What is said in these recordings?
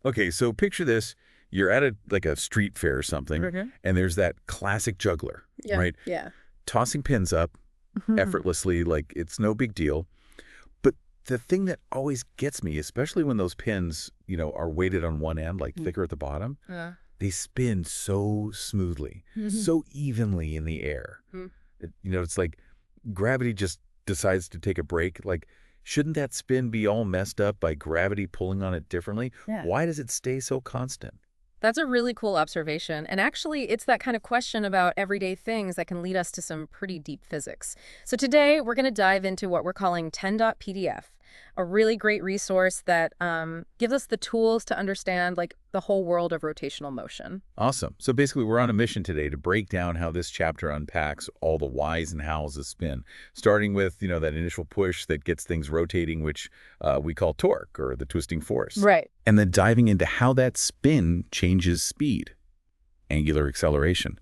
Okay, so picture this. You're at a street fair or something, Okay. and there's that classic juggler, Yeah. right? Yeah. Tossing pins up effortlessly like it's no big deal. But the thing that always gets me, especially when those pins, are weighted on one end, like thicker at the bottom, Yeah. they spin so smoothly, so evenly in the air. It's like gravity just decides to take a break. Like, shouldn't that spin be all messed up by gravity pulling on it differently? Yeah. Why does it stay so constant? That's a really cool observation. And actually, it's that kind of question about everyday things that can lead us to some pretty deep physics. So today, we're going to dive into what we're calling 10.pdf, a really great resource that gives us the tools to understand like the whole world of rotational motion. Awesome. So basically, we're on a mission today to break down how this chapter unpacks all the whys and hows of spin, starting with, that initial push that gets things rotating, which we call torque or the twisting force. Right. And then diving into how that spin changes speed, angular acceleration.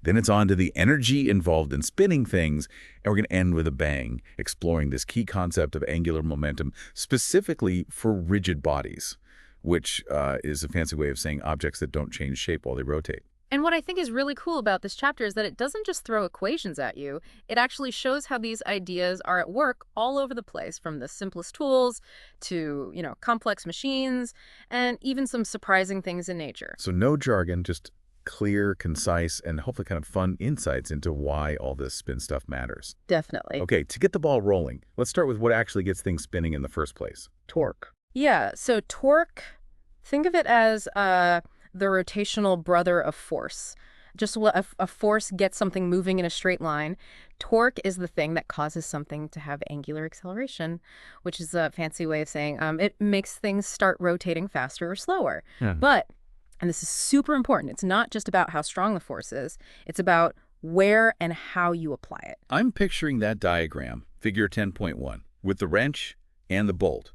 Then it's on to the energy involved in spinning things, and we're going to end with a bang, exploring this key concept of angular momentum, specifically for rigid bodies, which is a fancy way of saying objects that don't change shape while they rotate. And what I think is really cool about this chapter is that it doesn't just throw equations at you. It actually shows how these ideas are at work all over the place, from the simplest tools to, complex machines and even some surprising things in nature. So no jargon, just clear, concise, and hopefully kind of fun insights into why all this spin stuff matters. Definitely. Okay, to get the ball rolling, let's start with what actually gets things spinning in the first place. Torque. Yeah, so torque, think of it as the rotational brother of force. Just what a force gets something moving in a straight line. Torque is the thing that causes something to have angular acceleration, which is a fancy way of saying it makes things start rotating faster or slower. Yeah. But, and this is super important, it's not just about how strong the force is, it's about where and how you apply it. I'm picturing that diagram, figure 10.1, with the wrench and the bolt.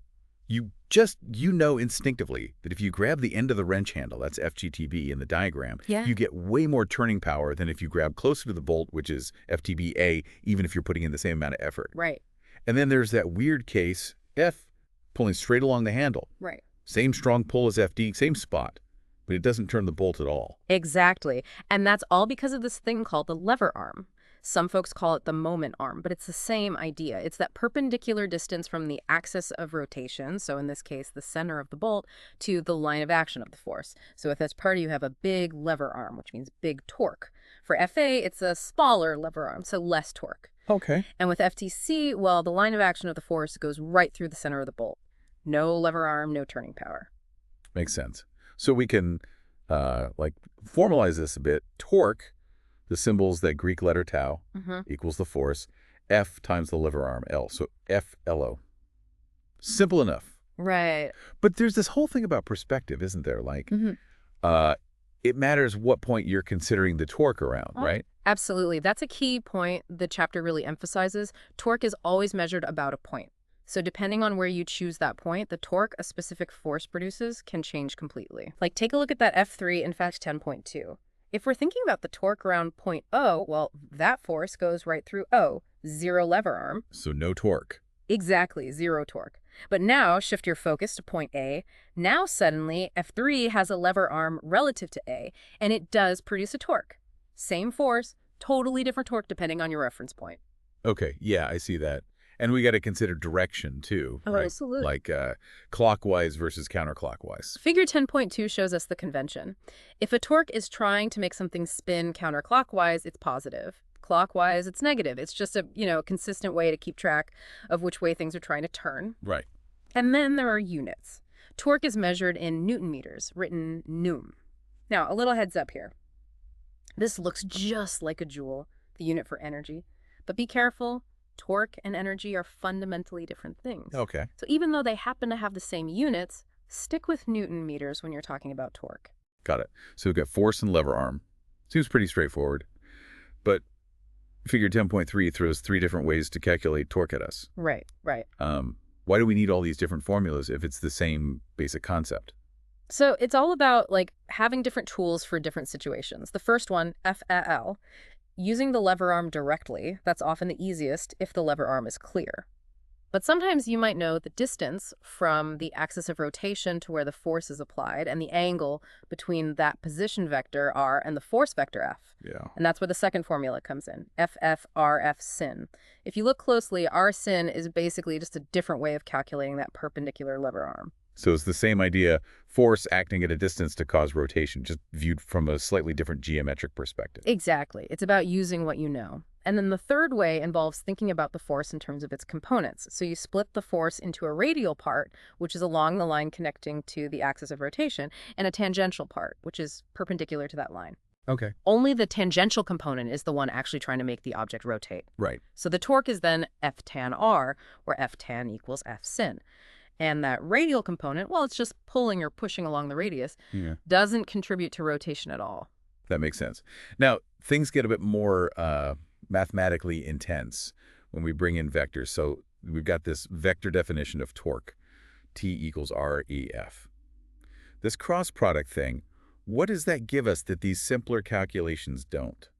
You know instinctively that if you grab the end of the wrench handle, that's FGTB in the diagram, Yeah. you get way more turning power than if you grab closer to the bolt, which is FTBA, even if you're putting in the same amount of effort. Right. And then there's that weird case, F, pulling straight along the handle. Right. Same strong pull as FD, same spot, but it doesn't turn the bolt at all. Exactly. And that's all because of this thing called the lever arm. Some folks call it the moment arm, but it's the same idea. It's that perpendicular distance from the axis of rotation, so in this case, the center of the bolt, to the line of action of the force. So with this part, you have a big lever arm, which means big torque. For FA, it's a smaller lever arm, so less torque. Okay. And with FTC, well, the line of action of the force goes right through the center of the bolt. No lever arm, no turning power. Makes sense. So we can, formalize this a bit. Torque, the symbol's that Greek letter tau, equals the force, F times the lever arm, L. So FLO. Simple enough. Right. But there's this whole thing about perspective, isn't there? It matters what point you're considering the torque around, right? Absolutely. That's a key point the chapter really emphasizes. Torque is always measured about a point. So depending on where you choose that point, the torque a specific force produces can change completely. Like, take a look at that F3 in fact 10.2. If we're thinking about the torque around point O, well, that force goes right through O, zero lever arm. So no torque. Exactly, zero torque. But now shift your focus to point A. Now suddenly F3 has a lever arm relative to A, and it does produce a torque. Same force, totally different torque depending on your reference point. Okay, yeah, I see that. And we got to consider direction, too, Oh, right? absolutely. Like clockwise versus counterclockwise. Figure 10.2 shows us the convention. If a torque is trying to make something spin counterclockwise, it's positive. Clockwise, it's negative. It's just a, consistent way to keep track of which way things are trying to turn. Right. And then there are units. Torque is measured in Newton meters, written newm. Now, a little heads up here. This looks just like a joule, the unit for energy. But be careful. Torque and energy are fundamentally different things. Okay. So even though they happen to have the same units, stick with Newton meters when you're talking about torque. Got it. So we've got force and lever arm. Seems pretty straightforward. But figure 10.3 throws 3 different ways to calculate torque at us. Right. Why do we need all these different formulas if it's the same basic concept? So it's all about having different tools for different situations. The first one, FAL, using the lever arm directly, that's often the easiest if the lever arm is clear. But sometimes you might know the distance from the axis of rotation to where the force is applied and the angle between that position vector r and the force vector F. Yeah. And that's where the second formula comes in, FF sin. If you look closely, R sin is basically just a different way of calculating that perpendicular lever arm. So it's the same idea, force acting at a distance to cause rotation, just viewed from a slightly different geometric perspective. Exactly. It's about using what you know. And then the third way involves thinking about the force in terms of its components. So you split the force into a radial part, which is along the line connecting to the axis of rotation, and a tangential part, which is perpendicular to that line. Okay. Only the tangential component is the one actually trying to make the object rotate. Right. So the torque is then F tan R, where F tan equals F sin. And that radial component, well, it's just pulling or pushing along the radius, doesn't contribute to rotation at all. That makes sense. Now, things get a bit more mathematically intense when we bring in vectors. So we've got this vector definition of torque, T equals REF. This cross product thing, what does that give us that these simpler calculations don't?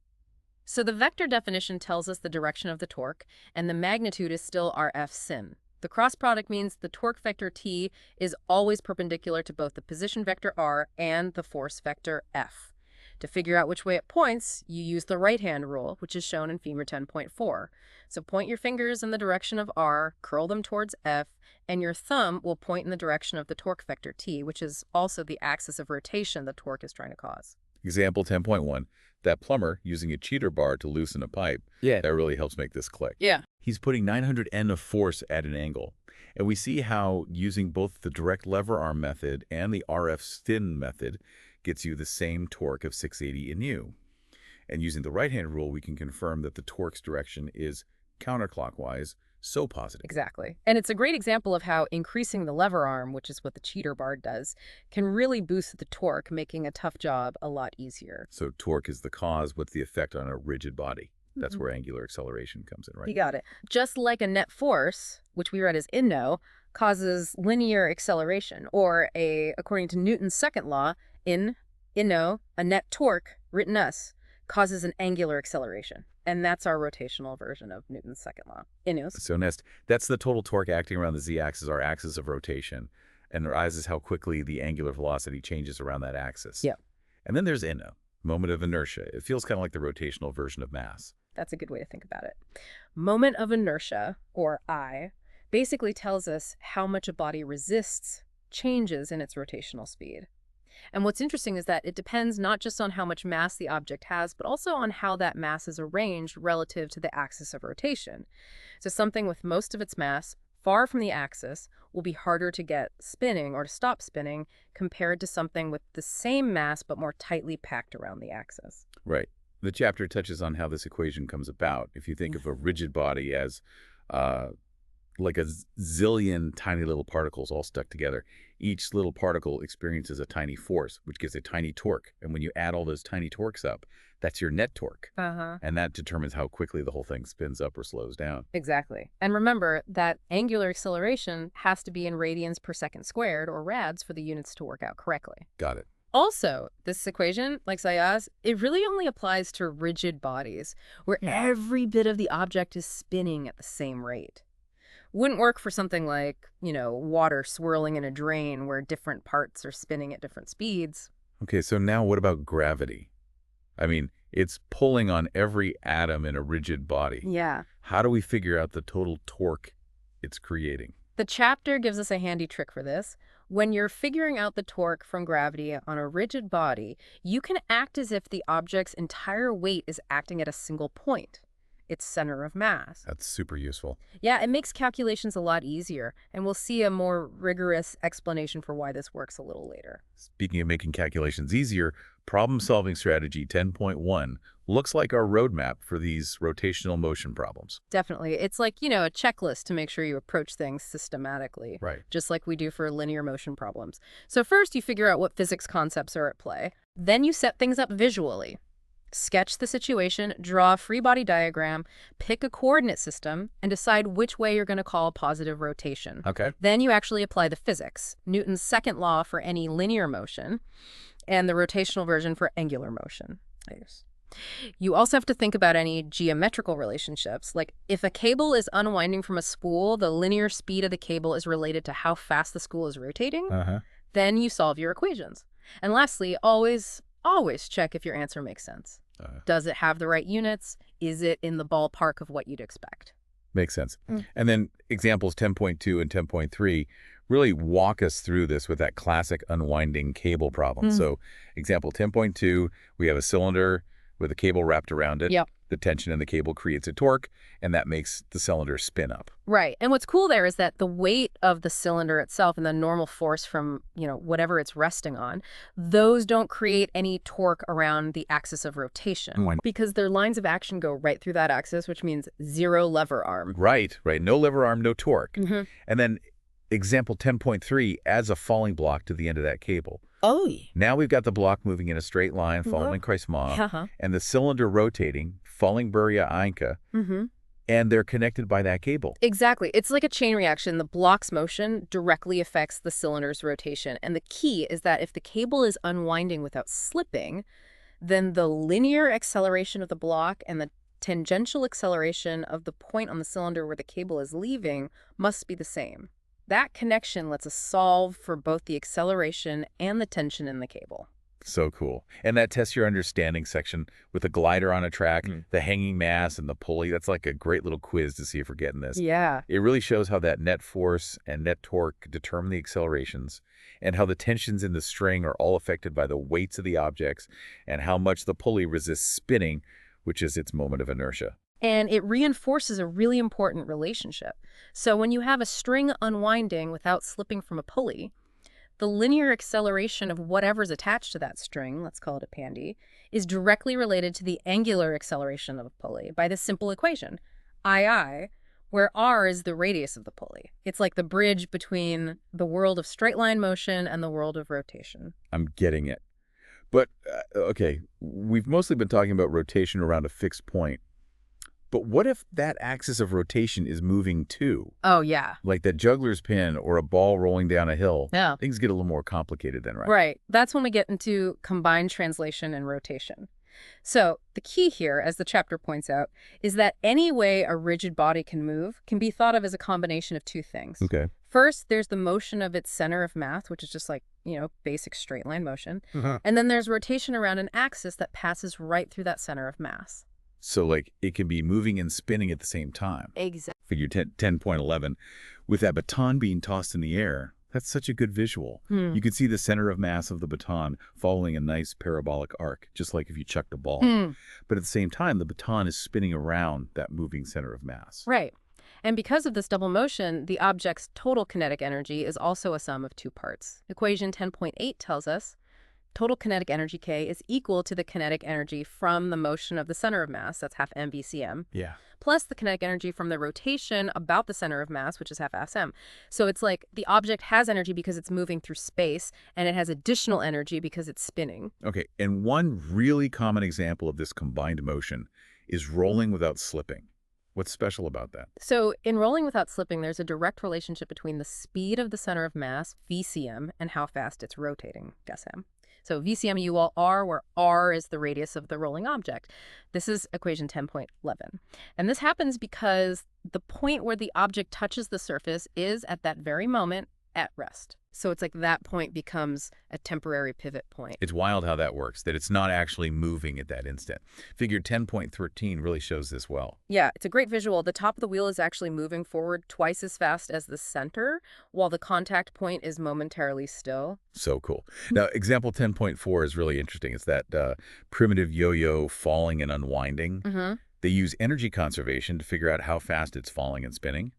So the vector definition tells us the direction of the torque, and the magnitude is still RF sin. The cross product means the torque vector T is always perpendicular to both the position vector R and the force vector F. To figure out which way it points, you use the right-hand rule, which is shown in Figure 10.4. So point your fingers in the direction of R, curl them towards F, and your thumb will point in the direction of the torque vector T, which is also the axis of rotation the torque is trying to cause. Example 10.1, that plumber using a cheater bar to loosen a pipe, that really helps make this click. Yeah. He's putting 900 N of force at an angle. And we see how using both the direct lever arm method and the RF sin method gets you the same torque of 680 Nu. And using the right-hand rule, we can confirm that the torque's direction is counterclockwise, so positive. Exactly. And it's a great example of how increasing the lever arm, which is what the cheater bar does, can really boost the torque, making a tough job a lot easier. So torque is the cause. What's the effect on a rigid body? That's where angular acceleration comes in, right? You got it. Just like a net force, which we read as inno, causes linear acceleration, or according to Newton's second law, inno, a net torque, written us, causes an angular acceleration. And that's our rotational version of Newton's second law. Innos. So Nest, that's the total torque acting around the z-axis, our axis of rotation, and rises how quickly the angular velocity changes around that axis. Yeah. And then there's inno, moment of inertia. It feels kind of like the rotational version of mass. That's a good way to think about it. Moment of inertia, or I, basically tells us how much a body resists changes in its rotational speed. And what's interesting is that it depends not just on how much mass the object has, but also on how that mass is arranged relative to the axis of rotation. So something with most of its mass far from the axis will be harder to get spinning or to stop spinning compared to something with the same mass but more tightly packed around the axis. Right. The chapter touches on how this equation comes about. If you think of a rigid body as like a zillion tiny little particles all stuck together, each little particle experiences a tiny force, which gives a tiny torque. And when you add all those tiny torques up, that's your net torque. And that determines how quickly the whole thing spins up or slows down. Exactly. And remember that angular acceleration has to be in radians per second squared, or rads, for the units to work out correctly. Got it. Also, this equation, like Sayaz, it really only applies to rigid bodies, where every bit of the object is spinning at the same rate. Wouldn't work for something like, water swirling in a drain where different parts are spinning at different speeds. Okay, so now what about gravity? I mean, it's pulling on every atom in a rigid body. Yeah. How do we figure out the total torque it's creating? The chapter gives us a handy trick for this. When you're figuring out the torque from gravity on a rigid body, you can act as if the object's entire weight is acting at a single point, its center of mass. That's super useful. Yeah, it makes calculations a lot easier, and we'll see a more rigorous explanation for why this works a little later. Speaking of making calculations easier, problem-solving strategy 10.1 looks like our roadmap for these rotational motion problems. Definitely. It's like, a checklist to make sure you approach things systematically. Right. Just like we do for linear motion problems. So first, you figure out what physics concepts are at play. Then you set things up visually. Sketch the situation, draw a free body diagram, pick a coordinate system, and decide which way you're going to call positive rotation. Okay. Then you actually apply the physics, Newton's second law for any linear motion, and the rotational version for angular motion. You also have to think about any geometrical relationships. Like if a cable is unwinding from a spool, the linear speed of the cable is related to how fast the spool is rotating. Uh-huh. Then you solve your equations. And lastly, always check if your answer makes sense. Does it have the right units? Is it in the ballpark of what you'd expect? Makes sense. And then examples 10.2 and 10.3 really walk us through this with that classic unwinding cable problem. So example 10.2, we have a cylinder with a cable wrapped around it. Yep. The tension in the cable creates a torque, and that makes the cylinder spin up. Right. And what's cool there is that the weight of the cylinder itself and the normal force from, whatever it's resting on, those don't create any torque around the axis of rotation. Why not? Because their lines of action go right through that axis, which means zero lever arm. Right. No lever arm, no torque. And then example 10.3 adds a falling block to the end of that cable. Oh. Now we've got the block moving in a straight line following Kreismach, and the cylinder rotating, following Beria-Eicke, and they're connected by that cable. Exactly. It's like a chain reaction. The block's motion directly affects the cylinder's rotation. And the key is that if the cable is unwinding without slipping, then the linear acceleration of the block and the tangential acceleration of the point on the cylinder where the cable is leaving must be the same. That connection lets us solve for both the acceleration and the tension in the cable. So cool. And that tests your understanding section with a glider on a track, the hanging mass and the pulley. That's like a great little quiz to see if we're getting this. Yeah. It really shows how that net force and net torque determine the accelerations and how the tensions in the string are all affected by the weights of the objects and how much the pulley resists spinning, which is its moment of inertia. And it reinforces a really important relationship. So when you have a string unwinding without slipping from a pulley, the linear acceleration of whatever's attached to that string, let's call it a pandy, is directly related to the angular acceleration of a pulley by this simple equation, II, where r is the radius of the pulley. It's like the bridge between the world of straight line motion and the world of rotation. I'm getting it. But, okay, we've mostly been talking about rotation around a fixed point. But what if that axis of rotation is moving too? Oh, yeah. Like that juggler's pin or a ball rolling down a hill. Yeah. Things get a little more complicated then, right? Right. That's when we get into combined translation and rotation. So the key here, as the chapter points out, is that any way a rigid body can move can be thought of as a combination of two things. Okay. First, there's the motion of its center of mass, which is just like, basic straight line motion. And then there's rotation around an axis that passes right through that center of mass. So, like, it can be moving and spinning at the same time. Exactly. Figure 10.11, with that baton being tossed in the air, that's such a good visual. You can see the center of mass of the baton following a nice parabolic arc, just like if you chucked a ball. But at the same time, the baton is spinning around that moving center of mass. Right. And because of this double motion, the object's total kinetic energy is also a sum of two parts. Equation 10.8 tells us total kinetic energy K is equal to the kinetic energy from the motion of the center of mass, that's half mvcm, plus the kinetic energy from the rotation about the center of mass, which is half sm. So it's like the object has energy because it's moving through space, and it has additional energy because it's spinning. Okay, and one really common example of this combined motion is rolling without slipping. What's special about that? So in rolling without slipping, there's a direct relationship between the speed of the center of mass, vcm, and how fast it's rotating, sm. So VCM UL R, where R is the radius of the rolling object. This is equation 10.11. And this happens because the point where the object touches the surface is, at that very moment, at rest. So it's like that point becomes a temporary pivot point. It's wild how that works, that it's not actually moving at that instant. Figure 10.13 really shows this well. Yeah, it's a great visual. The top of the wheel is actually moving forward twice as fast as the center, while the contact point is momentarily still. So cool. Now, example 10.4 is really interesting. It's that primitive yo-yo falling and unwinding. They use energy conservation to figure out how fast it's falling and spinning.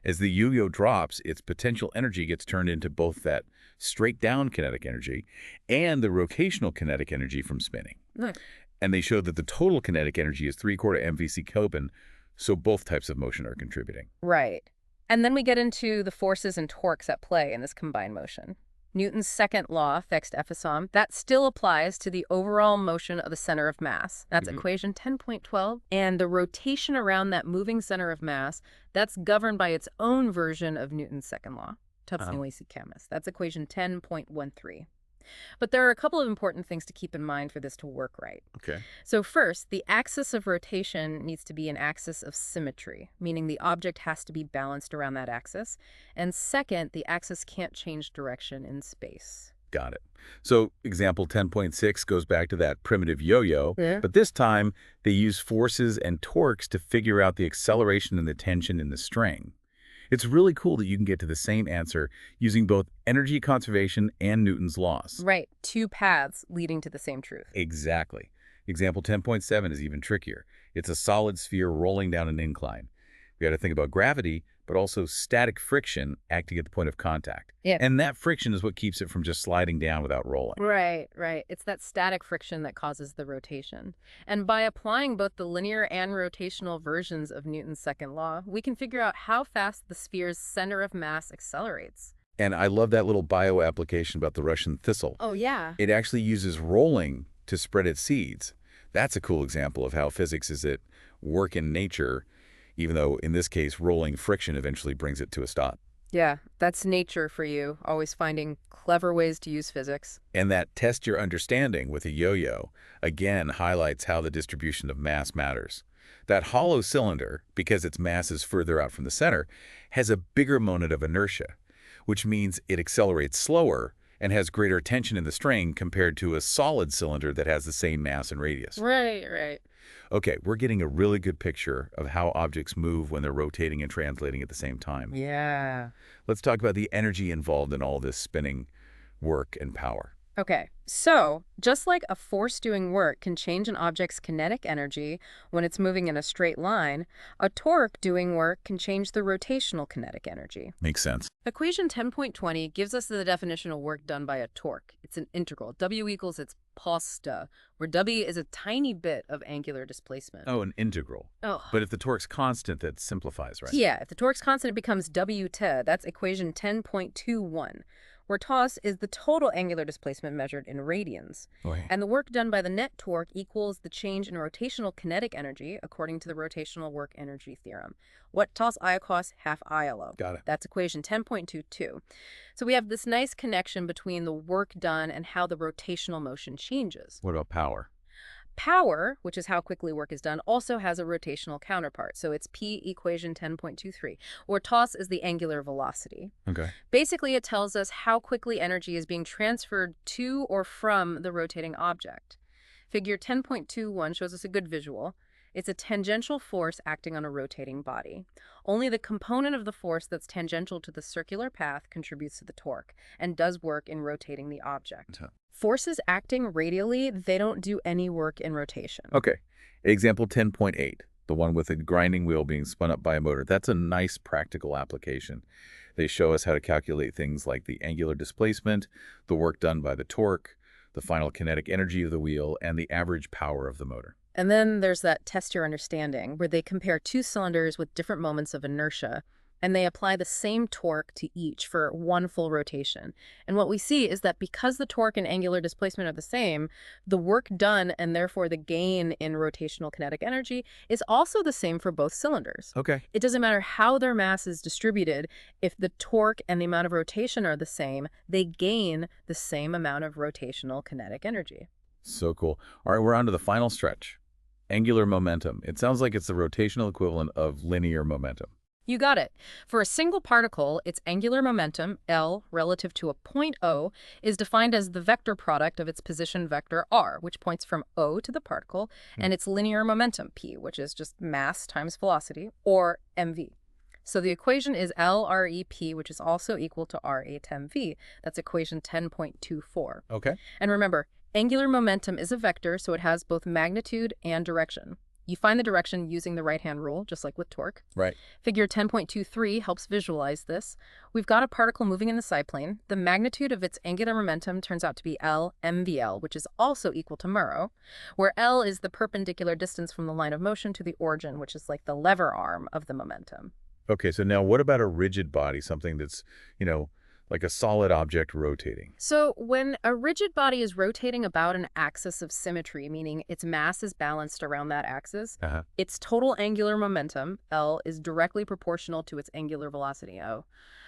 As the yo-yo drops, its potential energy gets turned into both that straight-down kinetic energy and the rotational kinetic energy from spinning. And they show that the total kinetic energy is 3/4 MVC Kelvin, so both types of motion are contributing. Right. And then we get into the forces and torques at play in this combined motion. Newton's second law, fixed Fsom, that still applies to the overall motion of the center of mass. That's equation 10.12. And the rotation around that moving center of mass, that's governed by its own version of Newton's second law. That's equation 10.13. But there are a couple of important things to keep in mind for this to work right. Okay. So first, the axis of rotation needs to be an axis of symmetry, meaning the object has to be balanced around that axis. And second, the axis can't change direction in space. Got it. So example 10.6 goes back to that primitive yo-yo, Yeah. but this time they use forces and torques to figure out the acceleration and the tension in the string. It's really cool that you can get to the same answer using both energy conservation and Newton's laws. Right, two paths leading to the same truth. Exactly. Example 10.7 is even trickier. It's a solid sphere rolling down an incline. We got to think about gravity, but also static friction acting at the point of contact. Yeah. And that friction is what keeps it from just sliding down without rolling. Right, right. It's that static friction that causes the rotation. And by applying both the linear and rotational versions of Newton's second law, we can figure out how fast the sphere's center of mass accelerates. And I love that little bio application about the Russian thistle. Oh, yeah. It actually uses rolling to spread its seeds. That's a cool example of how physics is at work in nature, even though in this case, rolling friction eventually brings it to a stop. Yeah, that's nature for you, always finding clever ways to use physics. And that test your understanding with a yo-yo, again, highlights how the distribution of mass matters. That hollow cylinder, because its mass is further out from the center, has a bigger moment of inertia, which means it accelerates slower and has greater tension in the string compared to a solid cylinder that has the same mass and radius. Right, right. Okay, we're getting a really good picture of how objects move when they're rotating and translating at the same time. Yeah. Let's talk about the energy involved in all this spinning work and power. Okay, so just like a force doing work can change an object's kinetic energy when it's moving in a straight line, a torque doing work can change the rotational kinetic energy. Makes sense. Equation 10.20 gives us the definition of work done by a torque. It's an integral. W equals its posta, where W is a tiny bit of angular displacement. Oh, an integral. Oh. But if the torque's constant, that simplifies, right? Yeah, if the torque's constant, it becomes W t. That's equation 10.21, where toss is the total angular displacement measured in radians. Okay. And the work done by the net torque equals the change in rotational kinetic energy according to the rotational work energy theorem. What toss I cos half ILO. Got it. That's equation 10.22. So we have this nice connection between the work done and how the rotational motion changes. What about power? Power, which is how quickly work is done, also has a rotational counterpart. So it's P equation 10.23, where toss is the angular velocity. Okay. Basically, it tells us how quickly energy is being transferred to or from the rotating object. Figure 10.21 shows us a good visual. It's a tangential force acting on a rotating body. Only the component of the force that's tangential to the circular path contributes to the torque and does work in rotating the object. Okay. Forces acting radially, they don't do any work in rotation. Okay. Example 10.8, the one with a grinding wheel being spun up by a motor. That's a nice practical application. They show us how to calculate things like the angular displacement, the work done by the torque, the final kinetic energy of the wheel, and the average power of the motor. And then there's that test your understanding, where they compare two cylinders with different moments of inertia, and they apply the same torque to each for one full rotation. And what we see is that because the torque and angular displacement are the same, the work done and therefore the gain in rotational kinetic energy is also the same for both cylinders. Okay. It doesn't matter how their mass is distributed. If the torque and the amount of rotation are the same, they gain the same amount of rotational kinetic energy. So cool. All right, we're on to the final stretch. Angular momentum. It sounds like it's the rotational equivalent of linear momentum. You got it. For a single particle, its angular momentum, L, relative to a point O, is defined as the vector product of its position vector R, which points from O to the particle, and its linear momentum, P, which is just mass times velocity, or mv. So the equation is LREP, which is also equal to R8mv. That's equation 10.24. Okay. And remember, angular momentum is a vector, so it has both magnitude and direction. You find the direction using the right-hand rule, just like with torque. Right. Figure 10.23 helps visualize this. We've got a particle moving in the side plane. The magnitude of its angular momentum turns out to be L mvl, which is also equal to μ, where L is the perpendicular distance from the line of motion to the origin, which is like the lever arm of the momentum. Okay, so now what about a rigid body, something that's, like a solid object rotating. So when a rigid body is rotating about an axis of symmetry, meaning its mass is balanced around that axis, Uh-huh. its total angular momentum, L, is directly proportional to its angular velocity, O.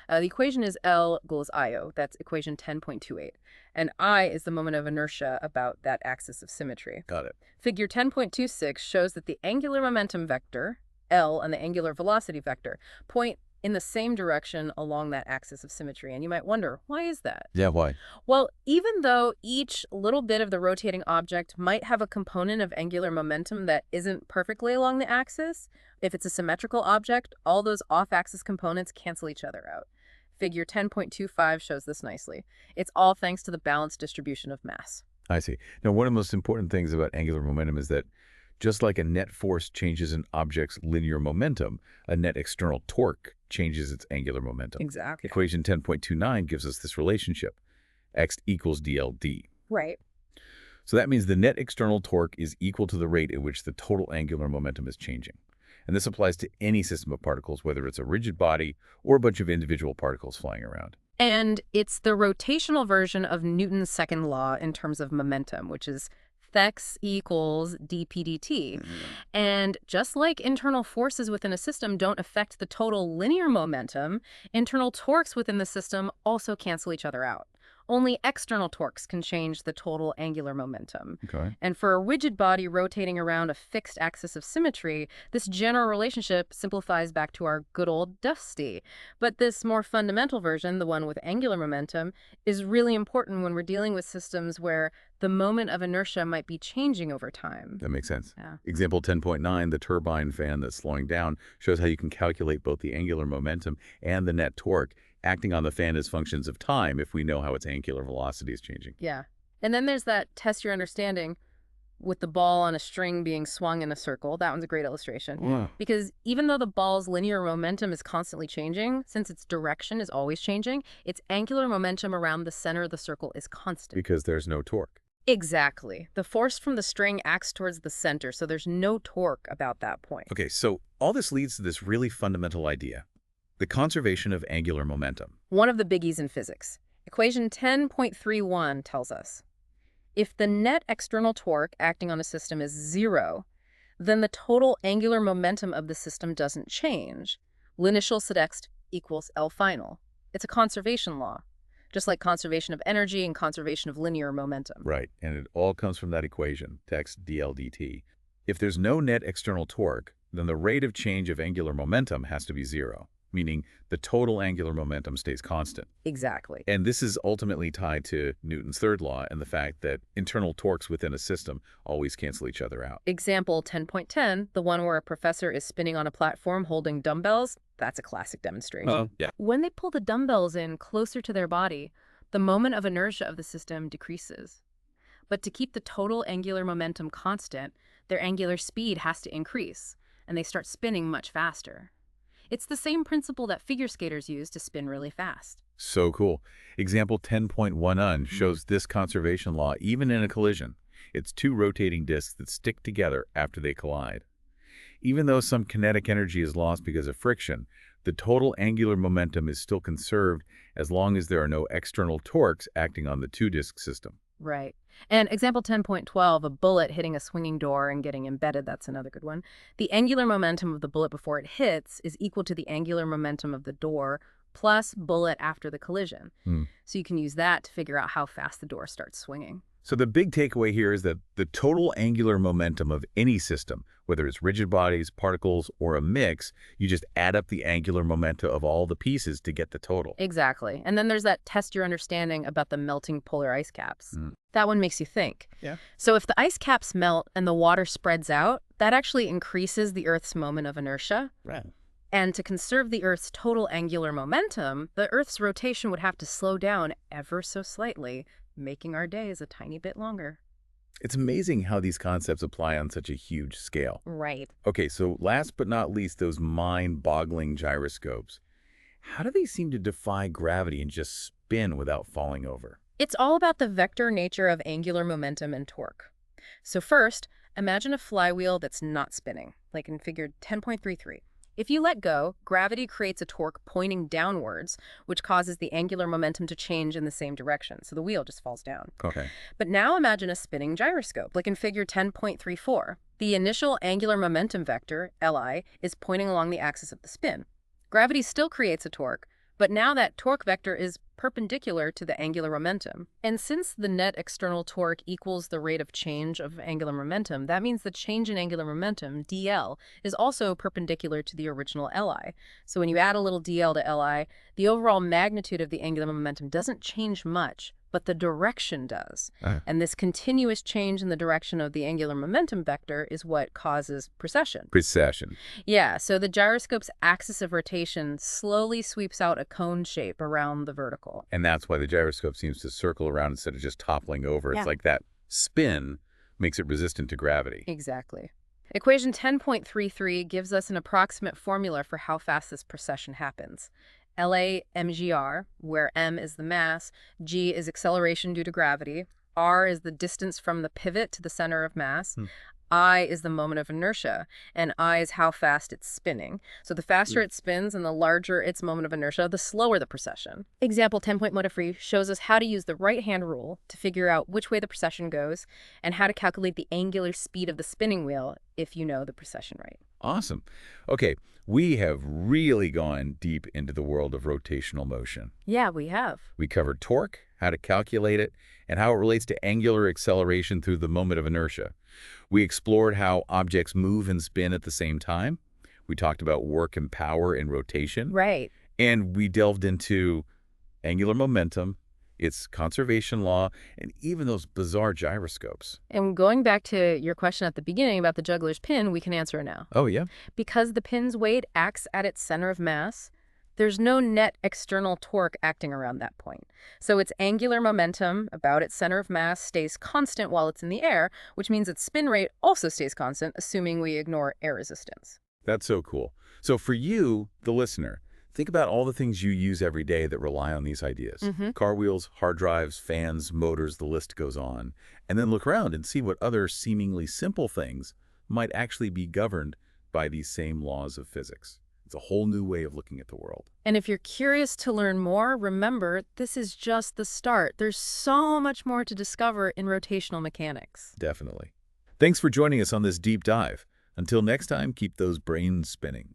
The equation is L equals IO. That's equation 10.28. And I is the moment of inertia about that axis of symmetry. Got it. Figure 10.26 shows that the angular momentum vector, L, and the angular velocity vector point in the same direction along that axis of symmetry. And you might wonder, why is that? Yeah, why? Well, even though each little bit of the rotating object might have a component of angular momentum that isn't perfectly along the axis, if it's a symmetrical object, all those off-axis components cancel each other out. Figure 10.25 shows this nicely. It's all thanks to the balanced distribution of mass. I see. Now, one of the most important things about angular momentum is that just like a net force changes an object's linear momentum, a net external torque changes its angular momentum. Exactly. Equation 10.29 gives us this relationship, x equals dLd. Right. So that means the net external torque is equal to the rate at which the total angular momentum is changing. And this applies to any system of particles, whether it's a rigid body or a bunch of individual particles flying around. And it's the rotational version of Newton's second law in terms of momentum, which is x equals dp dt. And just like internal forces within a system don't affect the total linear momentum, internal torques within the system also cancel each other out. Only external torques can change the total angular momentum. Okay. And for a rigid body rotating around a fixed axis of symmetry, this general relationship simplifies back to our good old Dusty. But this more fundamental version, the one with angular momentum, is really important when we're dealing with systems where the moment of inertia might be changing over time. That makes sense. Yeah. Example 10.9, the turbine fan that's slowing down, shows how you can calculate both the angular momentum and the net torque, acting on the fan as functions of time if we know how its angular velocity is changing. Yeah. And then there's that test your understanding with the ball on a string being swung in a circle. That one's a great illustration. Wow. Because even though the ball's linear momentum is constantly changing, since its direction is always changing, its angular momentum around the center of the circle is constant. Because there's no torque. Exactly. The force from the string acts towards the center, so there's no torque about that point. Okay, so all this leads to this really fundamental idea, the conservation of angular momentum. One of the biggies in physics. Equation 10.31 tells us, if the net external torque acting on a system is 0, then the total angular momentum of the system doesn't change. L'initial sub x equals L final. It's a conservation law, just like conservation of energy and conservation of linear momentum. Right, and it all comes from that equation, text dl dt. If there's no net external torque, then the rate of change of angular momentum has to be 0, meaning the total angular momentum stays constant. Exactly. And this is ultimately tied to Newton's third law and the fact that internal torques within a system always cancel each other out. Example 10.10, the one where a professor is spinning on a platform holding dumbbells, that's a classic demonstration. Yeah. When they pull the dumbbells in closer to their body, the moment of inertia of the system decreases. But to keep the total angular momentum constant, their angular speed has to increase, and they start spinning much faster. It's the same principle that figure skaters use to spin really fast. So cool. Example 10.11 shows this conservation law even in a collision. It's two rotating disks that stick together after they collide. Even though some kinetic energy is lost because of friction, the total angular momentum is still conserved as long as there are no external torques acting on the two-disk system. Right. And example 10.12, a bullet hitting a swinging door and getting embedded, that's another good one. The angular momentum of the bullet before it hits is equal to the angular momentum of the door plus bullet after the collision. So you can use that to figure out how fast the door starts swinging. So the big takeaway here is that the total angular momentum of any system, whether it's rigid bodies, particles, or a mix, you just add up the angular momenta of all the pieces to get the total. Exactly. And then there's that test your understanding about the melting polar ice caps. That one makes you think. Yeah. So if the ice caps melt and the water spreads out, that actually increases the Earth's moment of inertia. Right. And to conserve the Earth's total angular momentum, the Earth's rotation would have to slow down ever so slightly, making our days a tiny bit longer. It's amazing how these concepts apply on such a huge scale. Right. Okay, so last but not least, those mind-boggling gyroscopes. How do they seem to defy gravity and just spin without falling over? It's all about the vector nature of angular momentum and torque. So first, imagine a flywheel that's not spinning, like in figure 10.33. If you let go, gravity creates a torque pointing downwards, which causes the angular momentum to change in the same direction, so the wheel just falls down. Okay. But now imagine a spinning gyroscope, like in figure 10.34. The initial angular momentum vector, Li, is pointing along the axis of the spin. Gravity still creates a torque, but now that torque vector is perpendicular to the angular momentum. And since the net external torque equals the rate of change of angular momentum, that means the change in angular momentum, dl, is also perpendicular to the original Li. So when you add a little dl to Li, the overall magnitude of the angular momentum doesn't change much, but the direction does. And this continuous change in the direction of the angular momentum vector is what causes precession. Precession. Yeah, so the gyroscope's axis of rotation slowly sweeps out a cone shape around the vertical. And that's why the gyroscope seems to circle around instead of just toppling over. Yeah. It's like that spin makes it resistant to gravity. Exactly. Equation 10.33 gives us an approximate formula for how fast this precession happens. LA-mgr, where m is the mass, g is acceleration due to gravity, r is the distance from the pivot to the center of mass, I is the moment of inertia, and I is how fast it's spinning. So the faster it spins and the larger its moment of inertia, the slower the precession. Example 10.13 shows us how to use the right-hand rule to figure out which way the precession goes and how to calculate the angular speed of the spinning wheel if you know the precession right. Awesome. Okay, we have really gone deep into the world of rotational motion. Yeah, we have. We covered torque, how to calculate it, and how it relates to angular acceleration through the moment of inertia. We explored how objects move and spin at the same time. We talked about work and power in rotation. Right. And we delved into angular momentum, its conservation law, and even those bizarre gyroscopes. And going back to your question at the beginning about the juggler's pin, we can answer it now. Oh, yeah? Because the pin's weight acts at its center of mass, there's no net external torque acting around that point. So its angular momentum about its center of mass stays constant while it's in the air, which means its spin rate also stays constant, assuming we ignore air resistance. That's so cool. So for you, the listener, think about all the things you use every day that rely on these ideas. Car wheels, hard drives, fans, motors, the list goes on. And then look around and see what other seemingly simple things might actually be governed by these same laws of physics. It's a whole new way of looking at the world. And if you're curious to learn more, remember, this is just the start. There's so much more to discover in rotational mechanics. Definitely. Thanks for joining us on this deep dive. Until next time, keep those brains spinning.